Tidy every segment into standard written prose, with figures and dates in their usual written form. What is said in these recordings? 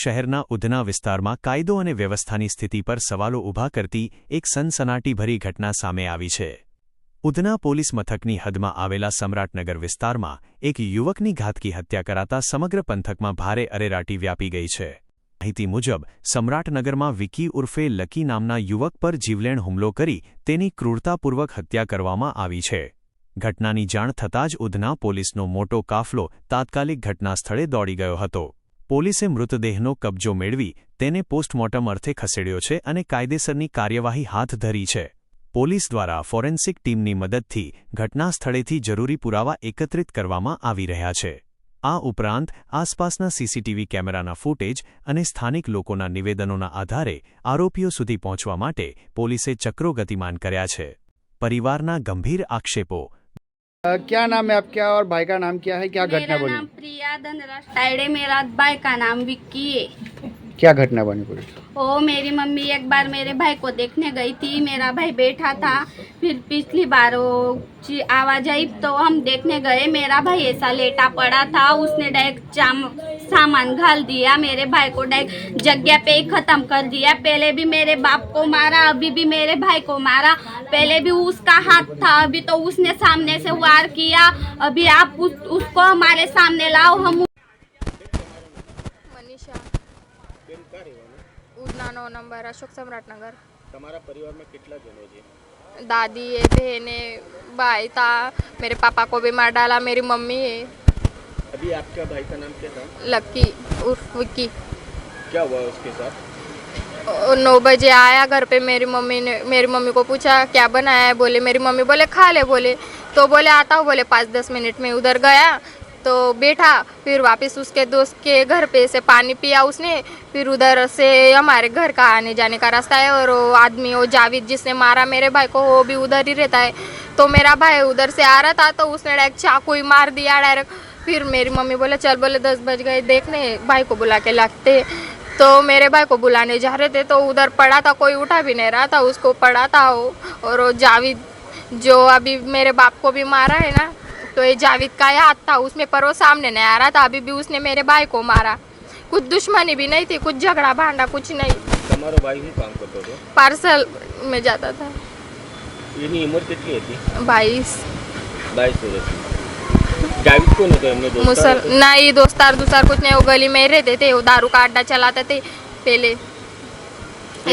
શહેરના ઉધના વિસ્તારમાં કાયદો અને વ્યવસ્થાની સ્થિતિ પર સવાલો ઊભા કરતી એક સનસનાટીભરી ઘટના સામે આવી છે. ઉધના પોલીસ મથકની હદમાં આવેલા સમ્રાટનગર વિસ્તારમાં એક યુવકની ઘાતકી હત્યા કરાતા સમગ્ર પંથકમાં ભારે અરેરાટી વ્યાપી ગઈ છે. માહિતી મુજબ સમ્રાટનગરમાં વિકી ઉર્ફે લકી નામના યુવક પર જીવલેણ હુમલો કરી તેની ક્રૂરતાપૂર્વક હત્યા કરવામાં આવી છે. ઘટનાની જાણ થતાં જ ઉધના પોલીસનો મોટો કાફલો તાત્કાલિક ઘટનાસ્થળે દોડી ગયો હતો. પોલીસે મૃતદેહનો કબજો મેળવી તેને પોસ્ટમોર્ટમ અર્થે ખસેડ્યો છે અને કાયદેસરની કાર્યવાહી હાથ ધરી છે. પોલીસ દ્વારા ફોરેન્સિક ટીમની મદદથી ઘટનાસ્થળેથી જરૂરી પુરાવા એકત્રિત કરવામાં આવી રહ્યા છે. આ ઉપરાંત આસપાસના સીસીટીવી કેમેરાના ફૂટેજ અને સ્થાનિક લોકોના નિવેદનોના આધારે આરોપીઓ સુધી પહોંચવા માટે પોલીસે ચક્રો ગતિમાન કર્યા છે. પરિવારના ગંભીર આક્ષેપો. क्या नाम है आपका और भाई का नाम क्या है? क्या घटना मेरा बनी? नाम प्रिया धनराज टाइडे, मेरा भाई का नाम विक्की है. क्या घटना बनी पूरी? ओ मेरी मम्मी एक बार मेरे भाई को देखने गई थी. मेरा भाई बैठा था, फिर पिछली बार वो आवाज आई तो हम देखने गए. मेरा भाई ऐसा लेटा पड़ा था, उसने डायरेक्ट सामान घाल दिया. मेरे भाई को डायरेक्ट जगह पे ही खत्म कर दिया. पहले भी मेरे बाप को मारा, अभी भी मेरे भाई को मारा. पहले भी उसका हाथ था, अभी तो उसने सामने से वार किया. अभी आप उसको हमारे सामने लाओ. हम मनीषा उधना 9 नंबर अशोक सम्राटनगर. તમારા પરિવારમાં કેટલા જણો છે? दादी है, बहन है, भाई था. मेरे पापा को भी मार डाला. मेरी मम्मी है अभी आपका भाई का नाम क्या था? लक्की उर्फ विक्की. क्या हुआ उसके साथ? 9 बजे आया घर पे. मेरी मम्मी को पूछा क्या बनाया है, बोले मेरी मम्मी बोले खा ले, बोले तो बोले आता हूँ, बोले 5-10 मिनट में. उधर गया तो बैठा, फिर वापस उसके दोस्त के घर पे से पानी पिया उसने. फिर उधर से हमारे घर का आने जाने का रास्ता है और वो आदमी वो जावेद जिसने मारा मेरे भाई को वो भी उधर ही रहता है. तो मेरा भाई उधर से आ रहा था तो उसने डायरेक्ट चाकू ही मार दिया डायरेक्ट. फिर मेरी मम्मी बोले चल, बोले 10 बज गए, देखने भाई को बुला के लाते. तो मेरे भाई को बुलाने जा रहे थे तो उधर पड़ा था, कोई उठा भी नहीं रहा था. उसको पड़ा था वो. और वो जावेद जो अभी मेरे बाप को भी मारा है ना, तो ये जावेद का हाथ था उसमें, पर वो सामने नहीं आ रहा था. अभी भी उसने मेरे भाई को मारा. कुछ दुश्मनी भी नहीं थी, कुछ झगड़ा भांडा कुछ नहीं. તમારો ભાઈ શું કામ કરતો હતો? पार्सल में जाता था. એની ઉંમર કેટલી હતી? 22. 22 વર્ષની. જાવેદ કોણ હતો એમનો દોસ્ત? नहीं दोस्तार दूसरा कुछ नहीं. वो गली में ही रहते थे, वो दारू का अड्डा चलाते थे पहले.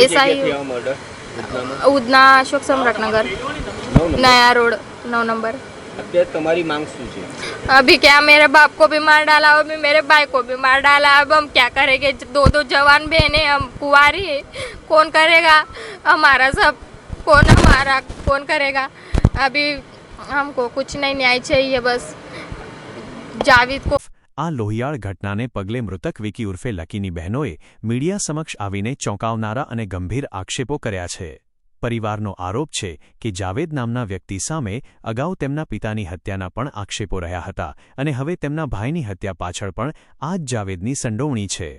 ऐसा ही मर्डर उधना अशोक सम्राटनगर 9 नंबर. नया रोड 9 नंबर. અત્યારે તમારી માંગ શું છે? अभी क्या मेरे बाप को भी मार डाला, अभी मेरे भाई को भी मार डाला. अब हम क्या करेंगे? 2 जवान बहने, हम कुंवारी है, कौन करेगा हमारा सब? कौन करेगा? अभी हमको कुछ नहीं न्याय चाहिए, बस जावेद को. આ લોહિયાળ ઘટનાને પગલે મૃતક વિકી ઉર્ફે લકીની બહેનોએ મીડિયા સમક્ષ આવીને ચોંકાવનારા અને ગંભીર આક્ષેપો કર્યા છે. પરિવારનો આરોપ છે કે જાવેદ નામના વ્યક્તિ સામે અગાઉ તેમના પિતાની હત્યાના પણ આક્ષેપો રહ્યા હતા અને હવે તેમના ભાઈની હત્યા પાછળ પણ આ જ જાવેદની સંડોવણી છે.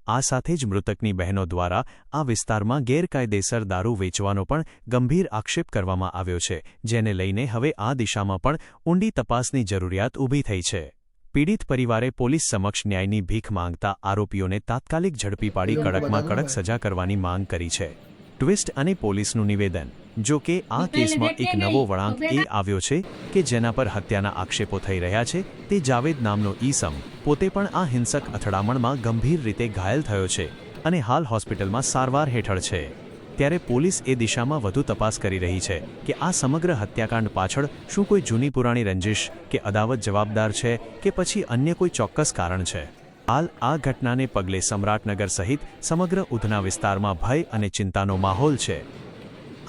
આ સાથે જ મૃતકની બહેનો દ્વારા આ વિસ્તારમાં ગેરકાયદેસર દારૂ વેચવાનો પણ ગંભીર આક્ષેપ કરવામાં આવ્યો છે, જેને લઈને હવે આ દિશામાં પણ ઊંડી તપાસની જરૂરિયાત ઊભી થઈ છે. પીડિત પરિવારે પોલીસ સમક્ષ ન્યાયની ભીખ માંગતા આરોપીઓને તાત્કાલિક ઝડપી પાડી કડકમાં કડક સજા કરવાની માંગ કરી છે. ટ્વિસ્ટ અને પોલીસનું નિવેદન. જો કે આ કેસમાં એક નવો વળાંક એ આવ્યો છે કે જેના પર હત્યાના આક્ષેપો થઈ રહ્યા છે તે જાવેદ નામનો ઈસમ પોતે પણ આ હિંસક અથડામણમાં ગંભીર રીતે ઘાયલ થયો છે અને હાલ હોસ્પિટલમાં સારવાર હેઠળ છે. ત્યારે પોલીસ એ દિશામાં વધુ તપાસ કરી રહી છે કે આ સમગ્ર હત્યાકાંડ પાછળ શું કોઈ જૂની પુરાણી રંજિશ કે અદાવત જવાબદાર છે કે પછી અન્ય કોઈ ચોક્કસ કારણ છે. હાલ આ ઘટનાને પગલે સમ્રાટનગર સહિત સમગ્ર ઉધના વિસ્તારમાં ભય અને ચિંતાનો માહોલ છે.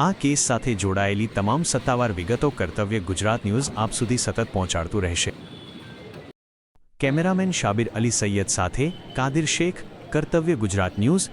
આ કેસ સાથે જોડાયેલી તમામ સત્તાવાર વિગતો કર્તવ્ય ગુજરાત ન્યૂઝ આપ સુધી સતત પહોંચાડતું રહેશે. કેમેરામેન શાબિર અલી સૈયદ સાથે કાદિર શેખ, કર્તવ્ય ગુજરાત ન્યૂઝ.